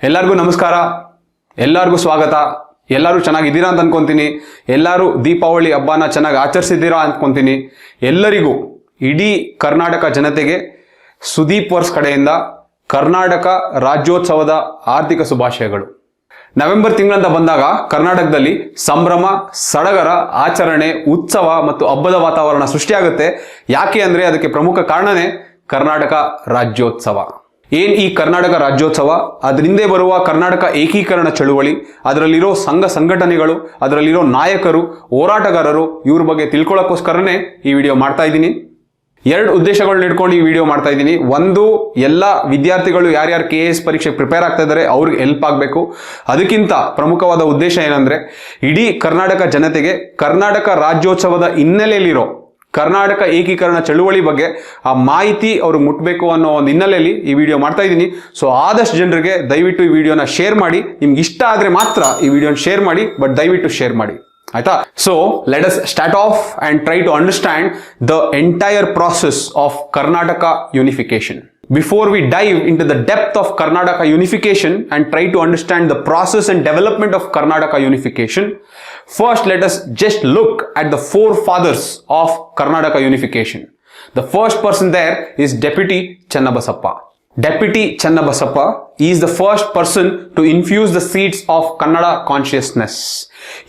ಎಲ್ಲರಿಗೂ ನಮಸ್ಕಾರ, ಎಲ್ಲರಿಗೂ ಸ್ವಾಗತ. ಎಲ್ಲರೂ ಚೆನ್ನಾಗಿದ್ದೀರಾ ಅಂತ ಅನ್ಕೊಂತೀನಿ. ಎಲ್ಲರೂ ದೀಪಾವಳಿ ಹಬ್ಬನ ಚೆನ್ನಾಗಿ ಆಚರಿಸಿದ್ದೀರಾ ಅನ್ಕೊಂತೀನಿ. ಎಲ್ಲರಿಗೂ ಇಡೀ ಕರ್ನಾಟಕ ಜನತೆಗೆ ಸುದೀಪ್ ವರ್ಸ್ ಕಡೆಯಿಂದ ಕರ್ನಾಟಕ ರಾಜ್ಯೋತ್ಸವದ ಆರ್ಥಿಕ ಶುಭಾಶಯಗಳು. ನವೆಂಬರ್ ತಿಂಗಳಂತ ಬಂದಾಗ ಕರ್ನಾಟಕದಲ್ಲಿ ಸಂಭ್ರಮ, ಸಡಗರ, ಆಚರಣೆ, ಉತ್ಸವ ಮತ್ತು ಹಬ್ಬದ ವಾತಾವರಣ ಸೃಷ್ಟಿಯಾಗುತ್ತೆ. ಯಾಕೆ ಅಂದರೆ ಅದಕ್ಕೆ ಪ್ರಮುಖ ಕಾರಣನೇ ಕರ್ನಾಟಕ ರಾಜ್ಯೋತ್ಸವ. ಏನ್ ಈ ಕರ್ನಾಟಕ ರಾಜ್ಯೋತ್ಸವ, ಅದರಿಂದ ಬರುವ ಕರ್ನಾಟಕ ಏಕೀಕರಣ ಚಳುವಳಿ, ಅದರಲ್ಲಿರೋ ಸಂಘ ಸಂಘಟನೆಗಳು, ಅದರಲ್ಲಿರೋ ನಾಯಕರು, ಹೋರಾಟಗಾರರು, ಇವ್ರ ಬಗ್ಗೆ ತಿಳ್ಕೊಳ್ಳೋಕ್ಕೋಸ್ಕರನೇ ಈ ವಿಡಿಯೋ ಮಾಡ್ತಾ ಇದ್ದೀನಿ. ಎರಡು ಉದ್ದೇಶಗಳನ್ನ ಇಟ್ಕೊಂಡು ಈ ವಿಡಿಯೋ ಮಾಡ್ತಾ ಇದ್ದೀನಿ. ಒಂದು, ಎಲ್ಲ ವಿದ್ಯಾರ್ಥಿಗಳು ಯಾರ್ಯಾರು KAS ಪರೀಕ್ಷೆಗೆ ಪ್ರಿಪೇರ್ ಆಗ್ತಾ ಇದ್ದಾರೆ ಅವ್ರಿಗೆ ಹೆಲ್ಪ್ ಆಗಬೇಕು. ಅದಕ್ಕಿಂತ ಪ್ರಮುಖವಾದ ಉದ್ದೇಶ ಏನಂದ್ರೆ, ಇಡೀ ಕರ್ನಾಟಕ ಜನತೆಗೆ ಕರ್ನಾಟಕ ರಾಜ್ಯೋತ್ಸವದ ಹಿನ್ನೆಲೆಯಲ್ಲಿರೋ ಕರ್ನಾಟಕ ಏಕೀಕರಣ ಚಳುವಳಿ ಬಗ್ಗೆ ಆ ಮಾಹಿತಿ ಅವ್ರಿಗೆ ಮುಟ್ಟಬೇಕು ಅನ್ನೋ ಒಂದು ಹಿನ್ನೆಲೆಯಲ್ಲಿ ಈ ವಿಡಿಯೋ ಮಾಡ್ತಾ ಇದ್ದೀನಿ. ಸೊ ಆದಷ್ಟು ಜನರಿಗೆ ದಯವಿಟ್ಟು ಈ ವಿಡಿಯೋನ ಶೇರ್ ಮಾಡಿ. ನಿಮ್ಗೆ ಇಷ್ಟ ಆದರೆ ಮಾತ್ರ ಈ ವಿಡಿಯೋನ ಶೇರ್ ಮಾಡಿ, ಬಟ್ ದಯವಿಟ್ಟು ಶೇರ್ ಮಾಡಿ, ಆಯ್ತಾ? So let us start off and try to understand the entire process of Karnataka unification. Before we dive into the depth of Karnataka Unification and try to understand the process and development of Karnataka Unification, first let us just look at the forefathers of Karnataka Unification. The first person there is Deputy Channabasappa. Deputy Channabasappa is the first person to infuse the seeds of Kannada consciousness.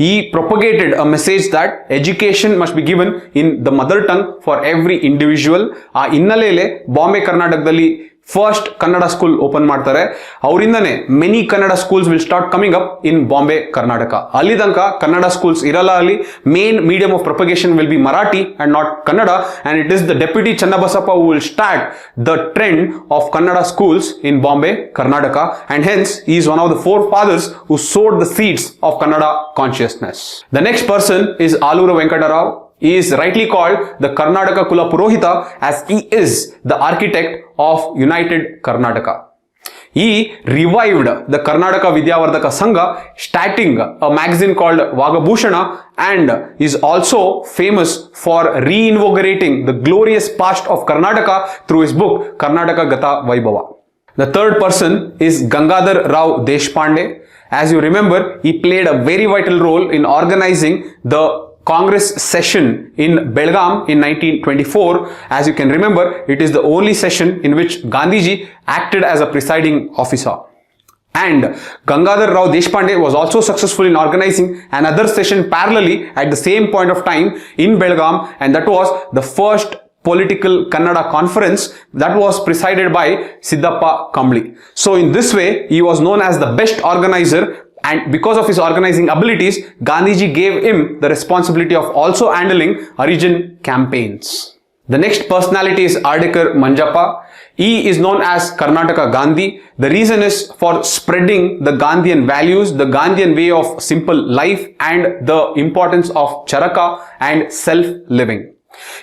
He propagated a message that education must be given in the mother tongue for every individual. ಆ ಹಿನ್ನೆಲೆಯಲ್ಲಿ ಬಾಂಬೆ ಕರ್ನಾಟಕದಲ್ಲಿ first Kannada school open ಮಾಡ್ತಾರೆ. ಅವರಿಂದನೇ many Kannada schools will start coming up in Bombay Karnataka. ಅಲ್ಲಿ ತನಕ Kannada schools ಇರಲ್ಲ. ಅಲ್ಲಿ main medium of propagation will be Marathi and not Kannada, and it is the deputy Channabasappa who will start the trend of Kannada schools in Bombay Karnataka, and hence he is one of the forefathers who sowed the seeds of Kannada consciousness. The next person is Alur Venkata Rao. He is rightly called the Karnataka Kula Purohita as he is the architect of United Karnataka. He revived the Karnataka Vidyavardhaka Sangha, starting a magazine called Vagabhushana, and is also famous for reinvigorating the glorious past of Karnataka through his book Karnataka Gata Vaibhava. The third person is Gangadhar Rao Deshpande. As you remember, he played a very vital role in organizing the Congress session in Belgaum in 1924. As you can remember, it is the only session in which Gandhiji acted as a presiding officer. And Gangadhar Rao Deshpande was also successful in organizing another session parallelly at the same point of time in Belgaum, and that was the first political Kannada conference that was presided by Siddhappa Kambli. So in this way, he was known as the best organizer, and because of his organizing abilities, Gandhiji gave him the responsibility of also handling Harijan campaigns. The next personality is Ardekar Manjappa. He is known as Karnataka Gandhi. The reason is for spreading the Gandhian values, the Gandhian way of simple life, and the importance of charaka and self-living.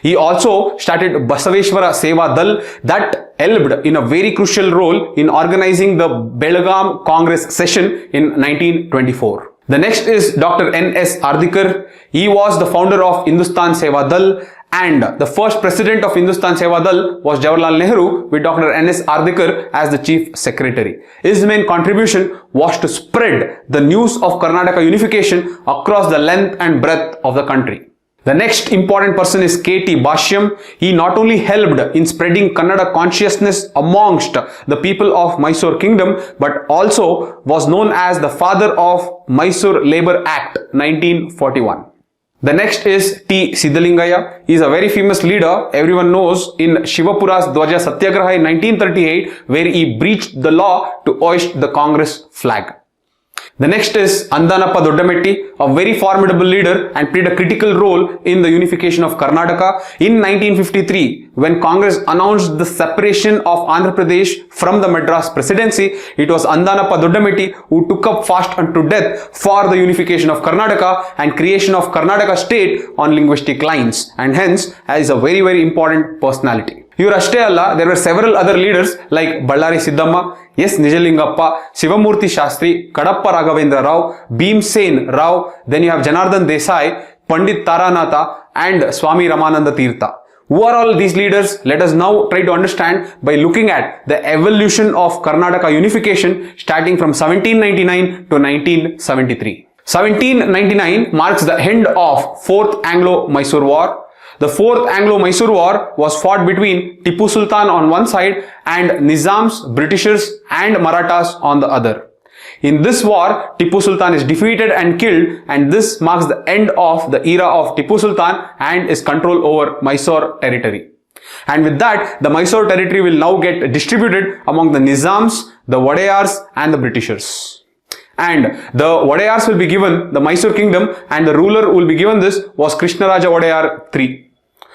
He also started Basaveshwara Seva Dal that helped in a very crucial role in organizing the Belgaum Congress session in 1924. The next is Dr. N.S. Ardikar. He was the founder of Hindustan Seva Dal, and the first president of Hindustan Seva Dal was Jawaharlal Nehru, with Dr. N.S. Ardikar as the chief secretary. His main contribution was to spread the news of Karnataka unification across the length and breadth of the country. The next important person is K.T. Bhashyam. He not only helped in spreading Kannada consciousness amongst the people of Mysore Kingdom, but also was known as the father of Mysore Labour Act 1941. The next is T. Siddhalingaya. He is a very famous leader, everyone knows, in Shivapura's Dwaja Satyagraha in 1938, where he breached the law to hoist the Congress flag. The next is Andanappa Doddametti, a very formidable leader and played a critical role in the unification of Karnataka. In 1953, when Congress announced the separation of Andhra Pradesh from the Madras Presidency, it was Andanappa Doddametti who took up fast unto death for the unification of Karnataka and creation of Karnataka state on linguistic lines, and hence is a very, very important personality. ಇವರು ಅಷ್ಟೇ ಅಲ್ಲ, there were several other leaders like Ballari Siddhamma, S. Nijalingappa, Shivamurthy Shastri, Kadappa Raghavendra Rao, Bhimsen Rao, then you have Janardhan Desai, Pandit Taranatha, and Swami Ramananda Tirtha. Who are all these leaders? Let us now try to understand by looking at the evolution of Karnataka Unification starting from 1799 to 1973. 1799 marks the end of 4th Anglo-Mysore War. The 4th Anglo-Mysore War was fought between Tipu Sultan on one side and Nizams, Britishers and Marathas on the other. In this war, Tipu Sultan is defeated and killed, and this marks the end of the era of Tipu Sultan and his control over Mysore territory. And with that, the Mysore territory will now get distributed among the Nizams, the Wadayars and the Britishers. And the Wadayars will be given the Mysore kingdom, and the ruler who will be given this was Krishnaraja Wadayar III.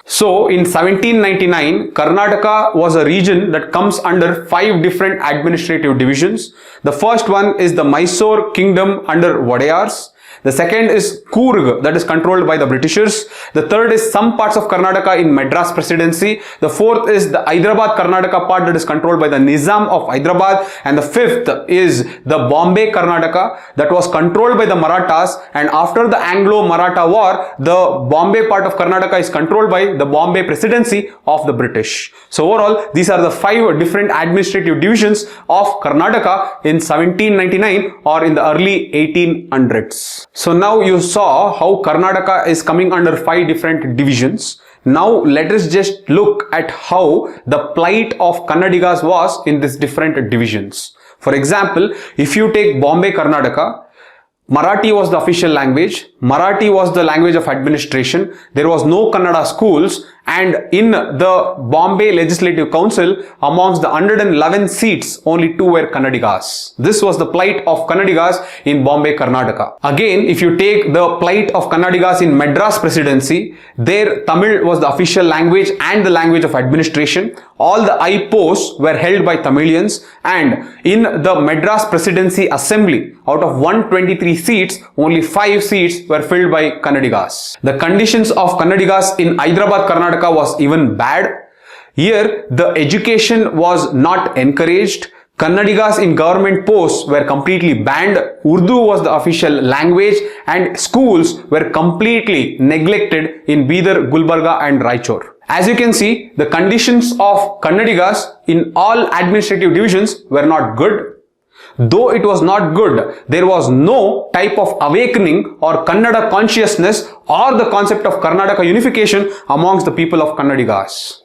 So in 1799, Karnataka was a region that comes under 5 different administrative divisions. The first one is the Mysore kingdom under Wadayars. The second is Coorg, that is controlled by the Britishers. The third is some parts of Karnataka in Madras Presidency. The fourth is the Hyderabad Karnataka part that is controlled by the Nizam of Hyderabad. And the fifth is the Bombay Karnataka that was controlled by the Marathas. And after the Anglo-Maratha War, the Bombay part of Karnataka is controlled by the Bombay Presidency of the British. So overall, these are the 5 different administrative divisions of Karnataka in 1799 or in the early 1800s. So now you saw how Karnataka is coming under 5 different divisions. Now let us just look at how the plight of Kannadigas was in these different divisions. For example, if you take Bombay Karnataka, Marathi was the official language. Marathi was the language of administration. There was no Kannada schools, and in the Bombay Legislative Council, amongst the 111 seats, only 2 were Kannadigas. This was the plight of Kannadigas in Bombay, Karnataka. Again, if you take the plight of Kannadigas in Madras Presidency, there Tamil was the official language and the language of administration. All the high posts were held by Tamilians, and in the Madras Presidency Assembly, out of 123 seats, only 5 seats were filled by Kannadigas. The conditions of Kannadigas in Hyderabad, Karnataka was even bad. Here, the education was not encouraged. Kannadigas in government posts were completely banned. Urdu was the official language, and schools were completely neglected in Bidar, Gulbarga and Raichur. As you can see, the conditions of Kannadigas in all administrative divisions were not good. Though it was not good, there was no type of awakening or Kannada consciousness or the concept of Karnataka unification amongst the people of Kannadigas.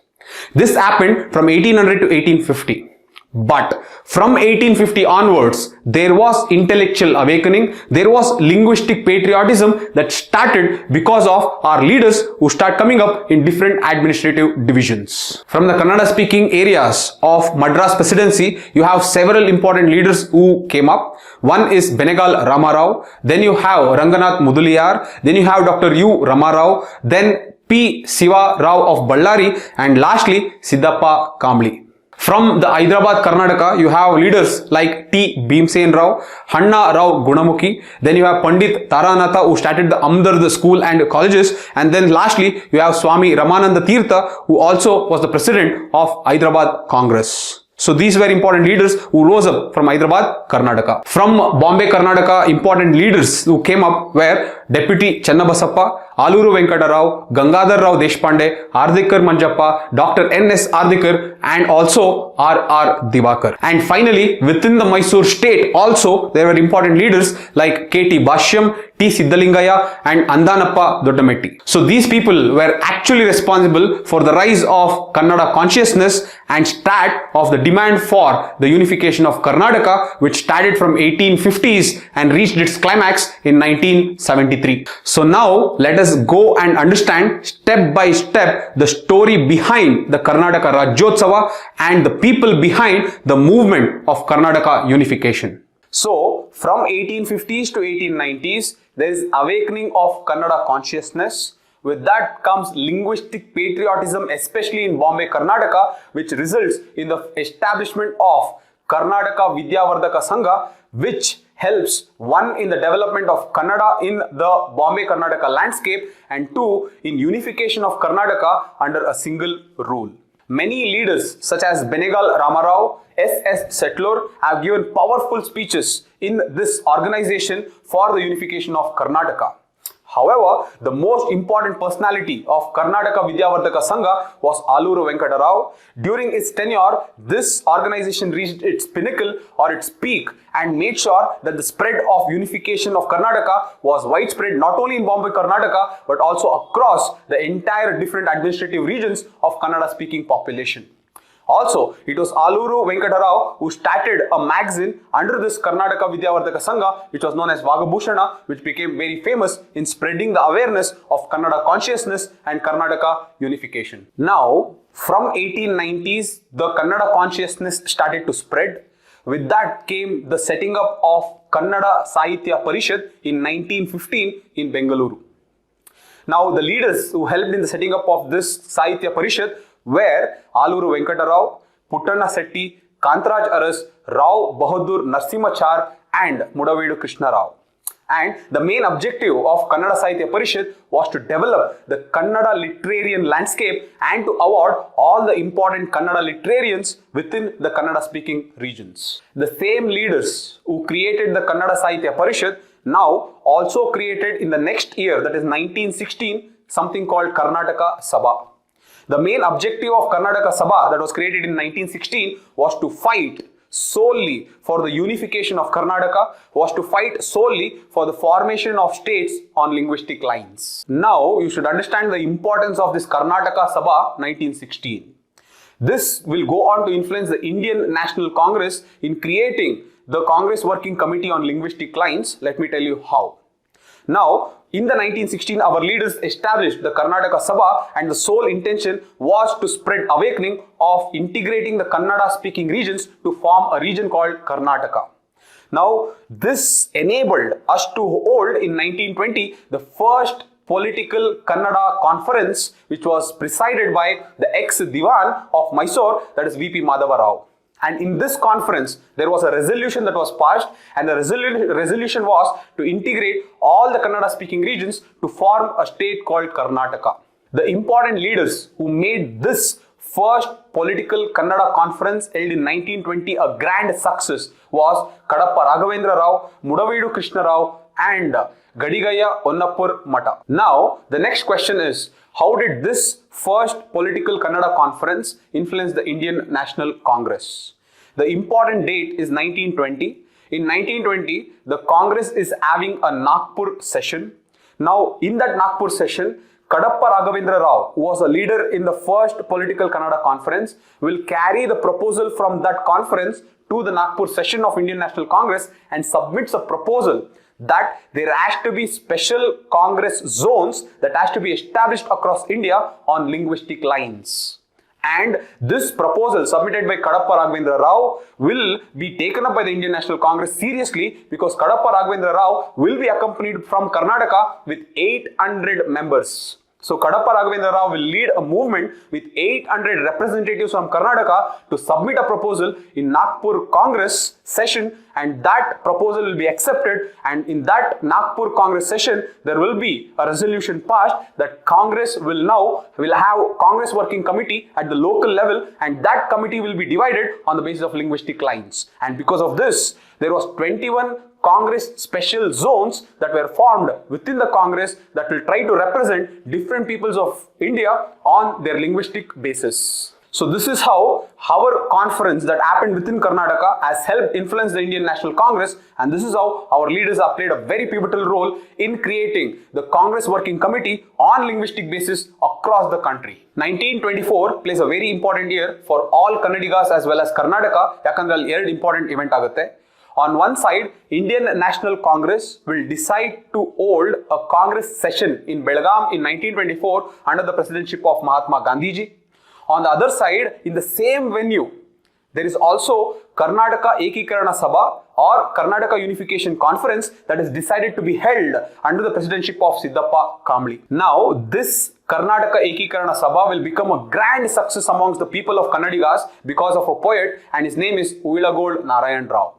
This happened from 1800 to 1850. But from 1850 onwards, there was intellectual awakening, there was linguistic patriotism that started because of our leaders who start coming up in different administrative divisions. From the Kannada speaking areas of Madras Presidency, you have several important leaders who came up. One is Benegal Ramarao, then you have Ranganath Mudaliyar, then you have Dr. U. Ramarao, then P. Siva Rao of Ballari, and lastly Siddappa Kamli. From the Hyderabad, Karnataka, you have leaders like T. Bhimsen Rao, Hanna Rao Gunamukhi, then you have Pandit Taranatha who started the Amdard school and colleges, and then lastly you have Swami Ramananda Tirtha who also was the president of Hyderabad Congress. So these were important leaders who rose up from Hyderabad, Karnataka. From Bombay, Karnataka, important leaders who came up were Deputy Channabasappa, Alur Venkata Rao, Gangadhar Rao Deshpande, Ardikar Manjappa, Dr. N.S. Ardikar, and also R.R. Divakar. And finally, within the Mysore state also, there were important leaders like K.T. Bhashyam, T. Siddhalingaya, and Andanappa Dodametti. So these people were actually responsible for the rise of Kannada consciousness and start of the demand for the unification of Karnataka, which started from 1850s and reached its climax in 1973. So now let us go and understand step by step the story behind the Karnataka Rajyotsava and the people behind the movement of Karnataka unification. So from 1850s to 1890s, there is awakening of Kannada consciousness. With that comes linguistic patriotism, especially in Bombay, Karnataka, which results in the establishment of Karnataka Vidyavardhaka Sangha, which helps, one, in the development of Kannada in the Bombay, Karnataka landscape, and two, in unification of Karnataka under a single rule. Many leaders such as Benegal Ramarao, S.S. Settler have given powerful speeches in this organization for the unification of Karnataka. However, the most important personality of Karnataka Vidyavardhaka Sangha was Alur Venkata Rao. During its tenure, this organization reached its pinnacle or its peak and made sure that the spread of unification of Karnataka was widespread not only in Bombay, Karnataka, but also across the entire different administrative regions of Kannada speaking population. Also, it was Alur Venkata Rao who started a magazine under this Karnataka Vidyavardhaka Sangha, which was known as Vagabhushana, which became very famous in spreading the awareness of Kannada consciousness and Karnataka unification. Now, from 1890s, the Kannada consciousness started to spread. With that came the setting up of Kannada Sahitya Parishad in 1915 in Bengaluru. Now, the leaders who helped in the setting up of this Sahitya Parishad were Alur Venkata Rao, Puttanna Setti, Kantaraj Aras, Rao Bahadur Narsimachar and Mudavedu Krishna Rao. And the main objective of Kannada Sahitya Parishad was to develop the Kannada literarian landscape and to award all the important Kannada literarians within the Kannada speaking regions. The same leaders who created the Kannada Sahitya Parishad now also created in the next year, that is 1916, something called Karnataka Sabha. The main objective of Karnataka Sabha that was created in 1916 was to fight solely for the unification of Karnataka, was to fight solely for the formation of states on linguistic lines. Now, you should understand the importance of this Karnataka Sabha 1916. This will go on to influence the Indian National Congress in creating the Congress Working Committee on Linguistic Lines. Let me tell you how. Now, in the 1916, our leaders established the Karnataka Sabha and the sole intention was to spread awakening of integrating the Kannada speaking regions to form a region called Karnataka. Now, this enabled us to hold in 1920 the first political Kannada conference, which was presided by the ex-Diwan of Mysore, that is VP Madhava Rao. And in this conference, there was a resolution that was passed, and the resolution was to integrate all the Kannada speaking regions to form a state called Karnataka. The important leaders who made this first political Kannada conference held in 1920 a grand success was Kadapa Raghavendra Rao, Mudavedu Krishna Rao and Gadigaya Onnapur Mata. Now, the next question is, how did this first political Kannada conference influence the Indian National Congress? The important date is 1920. In 1920, the Congress is having a Nagpur session. Now, in that Nagpur session, Kadapa Raghavendra Rao, who was a leader in the first political Kannada conference, will carry the proposal from that conference to the Nagpur session of Indian National Congress and submits a proposal that there has to be special Congress zones that has to be established across India on linguistic lines. And this proposal submitted by Kadapa Raghavendra Rao will be taken up by the Indian National Congress seriously, because Kadapa Raghavendra Rao will be accompanied from Karnataka with 800 members. So Kadapa Raghavendra Rao will lead a movement with 800 representatives from Karnataka to submit a proposal in Nagpur Congress session, and that proposal will be accepted, and in that Nagpur Congress session there will be a resolution passed that Congress will have Congress Working Committee at the local level, and that committee will be divided on the basis of linguistic lines. And because of this, there was 21 Congress special zones that were formed within the Congress that will try to represent different peoples of India on their linguistic basis. So this is how our conference that happened within Karnataka has helped influence the Indian National Congress, and this is how our leaders have played a very pivotal role in creating the Congress Working Committee on linguistic basis across the country. 1924 plays a very important year for all Kannadigas as well as Karnataka, ಯಾಕಂದ್ರೆ ಅಲ್ಲಿ ಎರಡು important event ಆಗುತ್ತೆ. On one side, Indian National Congress will decide to hold a Congress session in Belgaum in 1924 under the presidency of Mahatma Gandhiji. On the other side, in the same venue, there is also Karnataka Ekikarana Sabha or Karnataka Unification Conference that is decided to be held under the presidency of Siddappa Kamli. Now, this Karnataka Ekikarana Sabha will become a grand success amongst the people of Kannadigas because of a poet, and his name is Uvilagold Narayan Rao.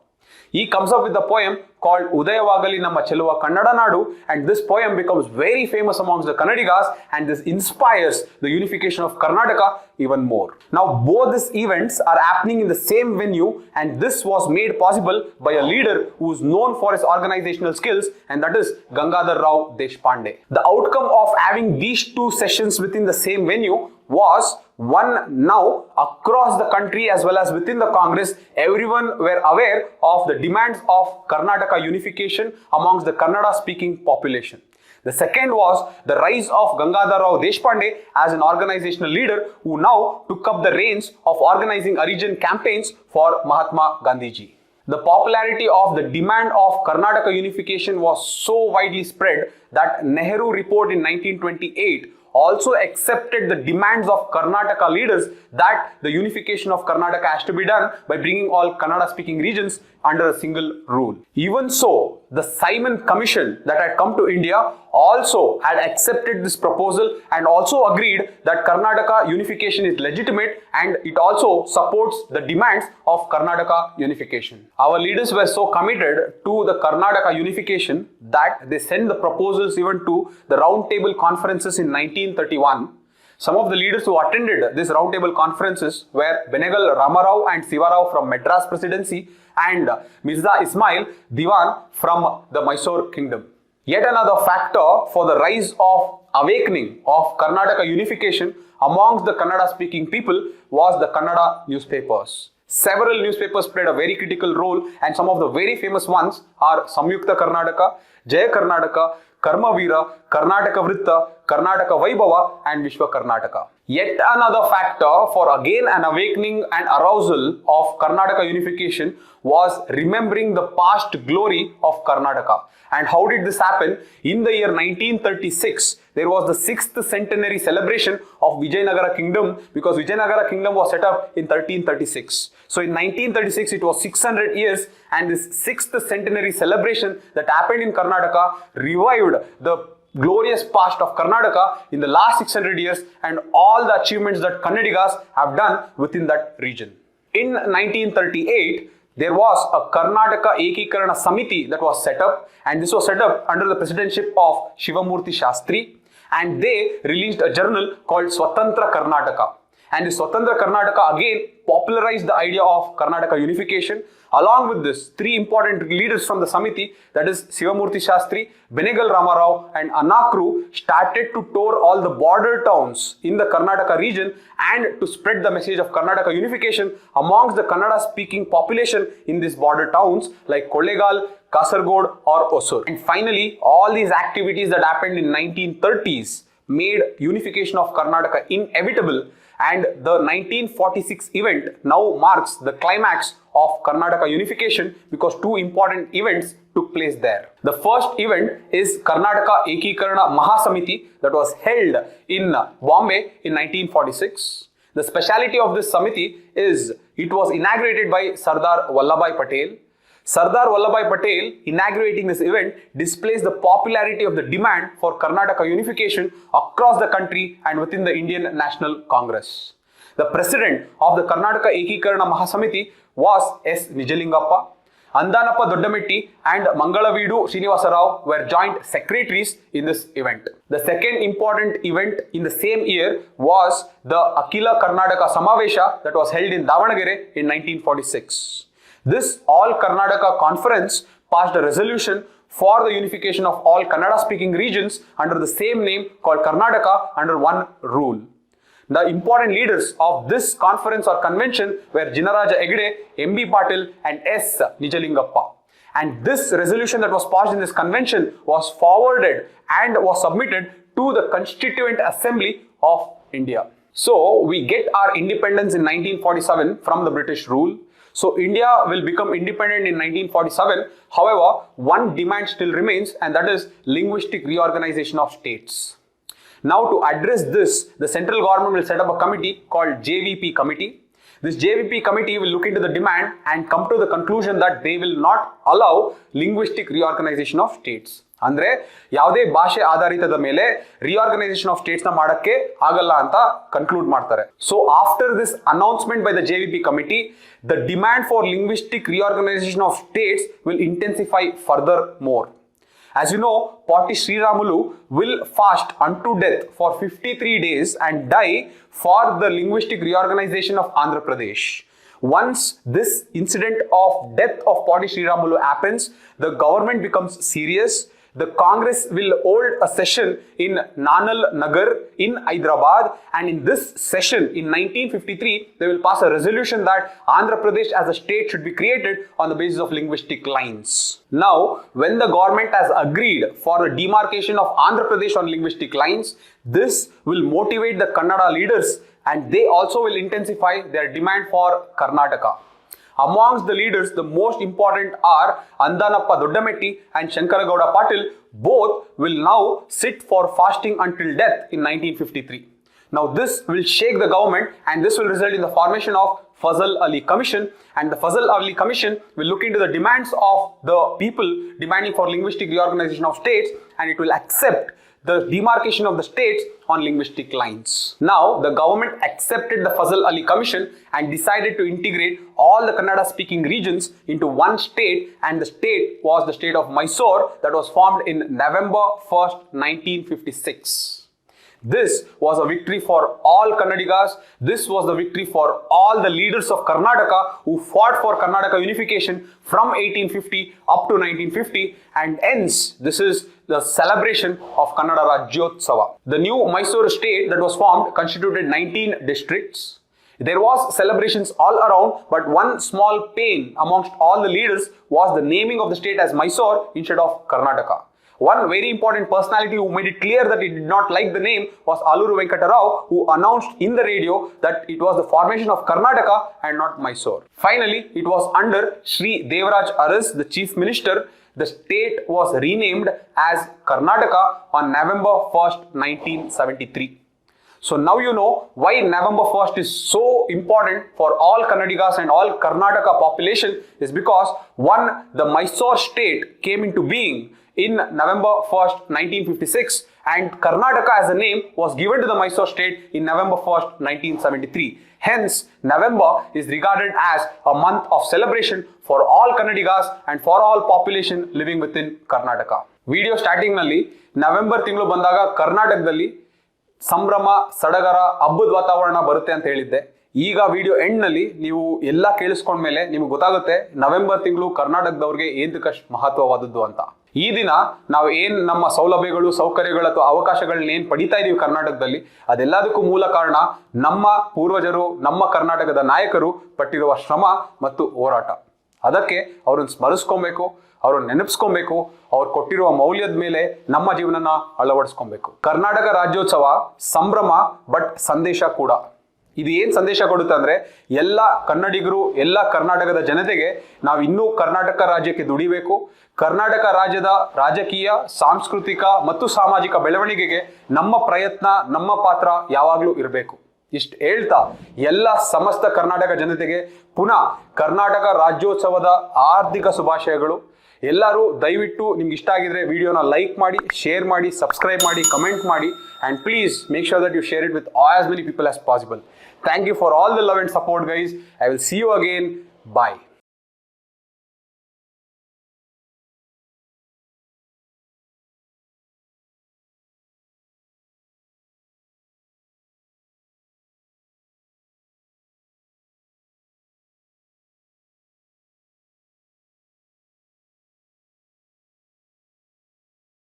He comes up with a poem called Udayavagali Namma Cheluva Kannada Nadu, and this poem becomes very famous amongst the Kannadigas, and this inspires the unification of Karnataka even more. Now both these events are happening in the same venue, and this was made possible by a leader who is known for his organizational skills, and that is Gangadhar Rao Deshpande. The outcome of having these two sessions within the same venue was one. Now across the country as well as within the Congress, everyone were aware of the demands of Karnataka unification amongst the Kannada speaking population. The second was the rise of Gangadhar Rao Deshpande as an organizational leader who now took up the reins of organizing Arijan campaigns for Mahatma Gandhiji. The popularity of the demand of Karnataka unification was so widely spread that Nehru report in 1928 also accepted the demands of Karnataka leaders that the unification of Karnataka has to be done by bringing all Kannada speaking regions under a single rule. Even so, the Simon Commission that had come to India also had accepted this proposal and also agreed that Karnataka unification is legitimate, and it also supports the demands of Karnataka unification. Our leaders were so committed to the Karnataka unification that they sent the proposals even to the roundtable conferences in 1931. Some of the leaders who attended these roundtable conferences were Benegal Ramarao and Sivarao from Madras Presidency and Mirza Ismail Diwan from the Mysore Kingdom. Yet another factor for the rise of awakening of Karnataka unification amongst the Kannada speaking people was the Kannada newspapers. Several newspapers played a very critical role, and some of the very famous ones are Samyukta Karnataka, Jaya Karnataka, Karmavira, Karnataka Vritta, Karnataka Vaibhava and Vishwa Karnataka. Yet another factor for again an awakening and arousal of Karnataka unification was remembering the past glory of Karnataka. And how did this happen? In the year 1936, there was the 6th centenary celebration of Vijayanagara Kingdom, because Vijayanagara Kingdom was set up in 1336. So in 1936, it was 600 years, and this 6th centenary celebration that happened in Karnataka revived the glorious past of Karnataka in the last 600 years and all the achievements that Kannadigas have done within that region. In 1938, there was a Karnataka Ekikarana Samiti that was set up, and this was set up under the presidency of Shivamurti Shastri, and they released a journal called Swatantra Karnataka. And the Swatantra Karnataka again popularized the idea of Karnataka unification. Along with this, three important leaders from the Samiti, that is Shivamurti Shastri, Benegal Ramarao and Anakru, started to tour all the border towns in the Karnataka region and to spread the message of Karnataka unification amongst the Kannada speaking population in these border towns like Kollegal, Kasargod or Osur. And finally, all these activities that happened in 1930s made unification of Karnataka inevitable, and the 1946 event now marks the climax of Karnataka unification because two important events took place there. The first event is Karnataka Ekikarana Mahasamiti that was held in Bombay in 1946. The speciality of this Samiti is it was inaugurated by Sardar Vallabhbhai Patel. Sardar Vallabhbhai Patel inaugurating this event displays the popularity of the demand for Karnataka unification across the country and within the Indian National Congress. The president of the Karnataka Ekikarana Mahasamiti was S. Nijalingappa. Andanappa Doddametti and Mangalavidu Srinivasa Rao were joint secretaries in this event. The second important event in the same year was the Akila Karnataka Samavesha that was held in Davanagere in 1946. This All Karnataka Conference passed a resolution for the unification of all Kannada speaking regions under the same name called Karnataka under one rule. The important leaders of this conference or convention were Jinaraja Egde, M.B. Patil and S. Nijalingappa. And this resolution that was passed in this convention was forwarded and was submitted to the Constituent Assembly of India. So we get our independence in 1947 from the British rule. So India will become independent in 1947. However, one demand still remains, and that is linguistic reorganization of states. Now to address this, the central government will set up a committee called JVP committee. This JVP committee will look into the demand and come to the conclusion that they will not allow linguistic reorganization of states. ಅಂದ್ರೆ ಯಾವುದೇ ಭಾಷೆ ಆಧಾರಿತದ ಮೇಲೆ reorganisation of States ನ ಮಾಡಕ್ಕೆ ಆಗಲ್ಲ ಅಂತ conclude ಮಾಡ್ತಾರೆ. So after this announcement by the JVP committee, the demand for linguistic reorganization of states will intensify furthermore. As you know, Potti Sriramulu will fast unto death for 53 days and die for the linguistic reorganization of Andhra Pradesh. Once this incident of death of Potti Sriramulu happens, the government becomes serious. The Congress will hold a session in Nanal Nagar in Hyderabad, and in this session in 1953 they will pass a resolution that Andhra Pradesh as a state should be created on the basis of linguistic lines. Now, when the government has agreed for the demarcation of Andhra Pradesh on linguistic lines, this will motivate the Kannada leaders, and they also will intensify their demand for Karnataka. Amongst the leaders, the most important are Andanappa Doddametti and Shankaragowda Patil. Both will now sit for fasting until death in 1953. Now this will shake the government, and this will result in the formation of Fazal Ali Commission, and the Fazal Ali Commission will look into the demands of the people demanding for linguistic reorganization of states, and it will accept the demarcation of the states on linguistic lines. Now, the government accepted the Fazal Ali Commission and decided to integrate all the Kannada speaking regions into one state, and the state was the state of Mysore that was formed in November 1st, 1956. This was a victory for all Kannadigas. This was the victory for all the leaders of Karnataka who fought for Karnataka Unification from 1850 up to 1950, and hence this is the celebration of Kannada Rajyotsava. The new Mysore state that was formed constituted 19 districts. There was celebrations all around, but one small pain amongst all the leaders was the naming of the state as Mysore instead of Karnataka. One very important personality who made it clear that he did not like the name was Alur Venkata Rao, who announced in the radio that it was the formation of Karnataka and not Mysore. Finally, it was under Sri Devaraj Aras, the chief minister, the state was renamed as Karnataka on November 1st, 1973. So now you know why November 1st is so important for all Kannadigas and all Karnataka population, is because one, the Mysore state came into being in November 1st, 1956, and Karnataka as a name was given to the Mysore state in November 1st, 1973. Hence, November is regarded as a month of celebration for all Kannadigas and for all population living within Karnataka. Video starting nalli November ತಿಂಗಳು ಬಂದಾಗ ಕರ್ನಾಟಕದಲ್ಲಿ ಸಂಭ್ರಮ ಸಡಗರ ಹಬ್ಬದ ವಾತಾವರಣ ಬರುತ್ತೆ ಅಂತ ಹೇಳಿದ್ದೆ. ಈಗ ವಿಡಿಯೋ ಎಂಡ್ ನಲ್ಲಿ ನೀವು ಎಲ್ಲ ಕೇಳಿಸ್ಕೊಂಡ್ಮೇಲೆ ನಿಮ್ಗೆ ಗೊತ್ತಾಗುತ್ತೆ ನವೆಂಬರ್ ತಿಂಗಳು ಕರ್ನಾಟಕದವ್ರಿಗೆ ಏಂತಕಷ್ಟು ಮಹತ್ವವಾದದ್ದು ಅಂತ. ಈ ದಿನ ನಾವು ಏನ್ ನಮ್ಮ ಸೌಲಭ್ಯಗಳು, ಸೌಕರ್ಯಗಳು ಅಥವಾ ಅವಕಾಶಗಳನ್ನ ಏನ್ ಪಡಿತಾ ಇದೀವಿ ಕರ್ನಾಟಕದಲ್ಲಿ, ಅದೆಲ್ಲದಕ್ಕೂ ಮೂಲ ಕಾರಣ ನಮ್ಮ ಪೂರ್ವಜರು, ನಮ್ಮ ಕರ್ನಾಟಕದ ನಾಯಕರು ಪಟ್ಟಿರುವ ಶ್ರಮ ಮತ್ತು ಹೋರಾಟ. ಅದಕ್ಕೆ ಅವ್ರನ್ನ ಸ್ಮರಿಸ್ಕೊಬೇಕು, ಅವ್ರನ್ನ ನೆನಪಿಸ್ಕೊಬೇಕು, ಅವ್ರು ಕೊಟ್ಟಿರುವ ಮೌಲ್ಯದ ಮೇಲೆ ನಮ್ಮ ಜೀವನನ ಅಳವಡಿಸ್ಕೊಬೇಕು. ಕರ್ನಾಟಕ ರಾಜ್ಯೋತ್ಸವ ಸಂಭ್ರಮ ಬಟ್ ಸಂದೇಶ ಕೂಡ. ಇದು ಏನ್ ಸಂದೇಶ ಕೊಡುತ್ತೆ ಅಂದ್ರೆ, ಎಲ್ಲ ಕನ್ನಡಿಗರು, ಎಲ್ಲ ಕರ್ನಾಟಕದ ಜನತೆಗೆ ನಾವು ಇನ್ನೂ ಕರ್ನಾಟಕ ರಾಜ್ಯಕ್ಕೆ ದುಡಿಬೇಕು. ಕರ್ನಾಟಕ ರಾಜ್ಯದ ರಾಜಕೀಯ, ಸಾಂಸ್ಕೃತಿಕ ಮತ್ತು ಸಾಮಾಜಿಕ ಬೆಳವಣಿಗೆಗೆ ನಮ್ಮ ಪ್ರಯತ್ನ, ನಮ್ಮ ಪಾತ್ರ ಯಾವಾಗಲೂ ಇರಬೇಕು. ಇಷ್ಟು ಹೇಳ್ತಾ ಎಲ್ಲ ಸಮಸ್ತ ಕರ್ನಾಟಕ ಜನತೆಗೆ ಪುನಃ ಕರ್ನಾಟಕ ರಾಜ್ಯೋತ್ಸವದ ಹಾರ್ದಿಕ ಶುಭಾಶಯಗಳು. ಎಲ್ಲರೂ ದಯವಿಟ್ಟು ನಿಮ್ಗೆ ಇಷ್ಟ ಆಗಿದ್ರೆ ವಿಡಿಯೋನ ಲೈಕ್ ಮಾಡಿ, ಶೇರ್ ಮಾಡಿ, ಸಬ್ಸ್ಕ್ರೈಬ್ ಮಾಡಿ, ಕಮೆಂಟ್ ಮಾಡಿ, and please make sure that you share it with as many people as possible. Thank you for all the love and support, guys. I will see you again. Bye.